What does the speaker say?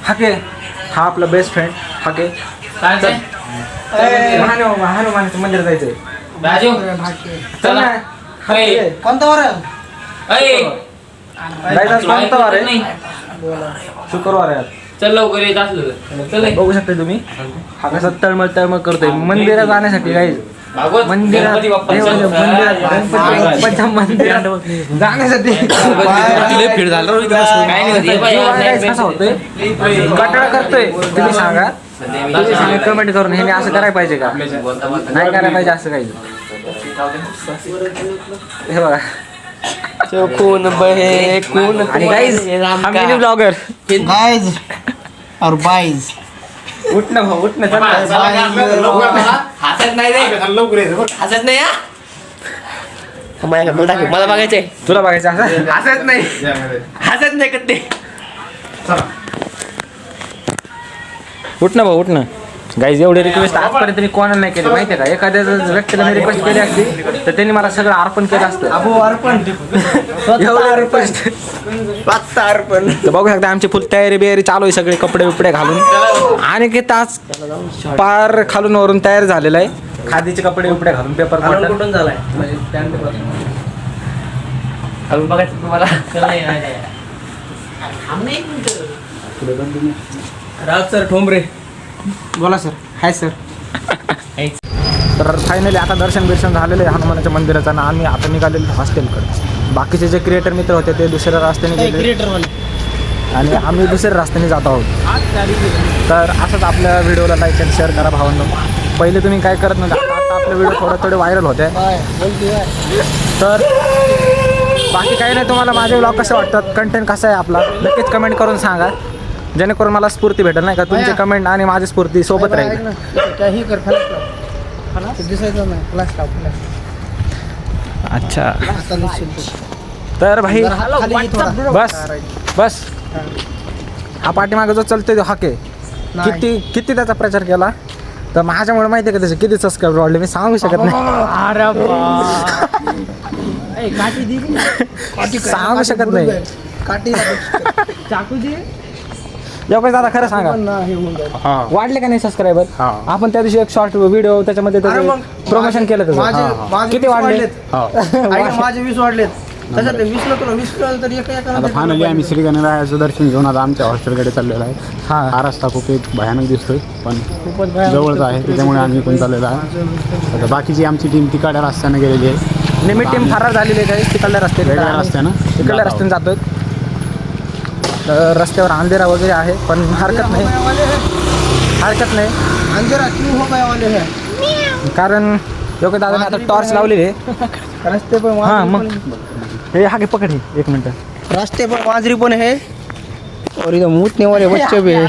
हाके हा आपला best friend Hake. हनुमानाचं मंदिर जायचंय. चल ना. कोणता वार कोणता वार आहे? शुक्रवार आहे. चल लवकर येत असलं. बघू शकता तुम्ही हा कसा तळमळ तळमळ करतोय मंदिरात जाण्यासाठी. काही मंदिरात जाण्यासाठी कसा होतोय कटाळा करतोय. तुम्ही सांगा कमेंट करून हे असं करायला पाहिजे का नाही करायला पाहिजे असं काही. हे बघा आणि गाईज ब्लॉगर गाइस और बाईज उठ ना भाऊ उठ ना. हसत नाही रे. हसत नाही मला बघायचंय. तुला बघायचं असं हसत नाही. हसत नाही कधी. उठ ना भाऊ उठ ना. गाईज एवढी रिक्वेस्ट आजपर्यंत मी कोणाला नाही केली माहिती आहे का. एखाद्या व्यक्तीला मी रिक्वेस्ट केली असती तर त्यांनी मला सगळं अर्पण केलं असतं. एवढं रिक्वेस्ट तर बघू शकता आमची फुल तयारी बियारी चालू आहे. सगळे कपडे बिपडे घालून आणि की तास पार खालून वरून तयार झालेला आहे. खादीचे कपडे बिपडे घालून पेपर कुठून झालाय बघायचं तुम्हाला. राज सर ठोंबरे बोला सर. Hi sir. तर फायनली आता दर्शन बिर्शन झालेलं आहे हनुमानाच्या मंदिराचं आणि आम्ही आता निघालेलो हॉस्टेलकडे. बाकीचे जे क्रिएटर मित्र होते ते दुसऱ्या रस्त्याने गेले आणि आम्ही दुसऱ्या रस्त्याने जात आहोत. तर असंच आपल्या व्हिडिओला लाईक आणि शेअर करा भावांनो. पहिले तुम्ही काय करत नव्हते आता आपले व्हिडिओ थोडे व्हायरल होते. तर बाकी काही नाही. तुम्हाला माझे व्लॉग कसे वाटतात कंटेंट कसा आहे आपला नक्कीच कमेंट करून सांगा जेणेकरून मला स्फूर्ती भेटेल नाही का. तुमचे कमेंट आणि माझी स्फूर्ती सोबत राहील. अच्छा तर भाई बस हा पाठीमागे जो चलतोय तो हाके किती त्याचा प्रचार केला तर माझ्यामुळे माहिती आहे का त्याचे किती सबस्क्राईबर वाढले मी सांगू शकत नाही. सांगू शकत नाही. दादा खरं सांगा वाढले का नाही सबस्क्रायबर. आपण त्या दिवशी एक शॉर्ट व्हिडिओ त्याच्यामध्ये प्रमोशन केलं त्याचं. किती वाढले? माझे 20 वाढलेत. त्याच्यातले 20 ला तुला 20 कळलं तर आता फायनली आम्ही श्री गणरायाचं दर्शन घेऊन आता आमच्या हॉस्टेलकडे चाललेला आहे. हा रस्ता खूप एक भयानक दिसतोय पण जवळच आहे त्याच्यामुळे आम्ही पण चाललेलो आहे. आता बाकीची आमची टीम तिकडल्या रस्त्याने गेलेली आहे. नेहमी टीम फरार झालेली आहे काही तिकडल्या रस्त्याने जातोय. रस्त्यावर अंधेरा वगैरे आहे पण हरकत नाही अंधेरा क्यों हो गया वाले है कारण योग्य दादाने आता टॉर्च लावलेली आहे रस्ते पर. हां मग हे हाके पकड एक मिनट. रास्ते पर मांजरी पण है और इधर मूतने वाले बच्चे भी है.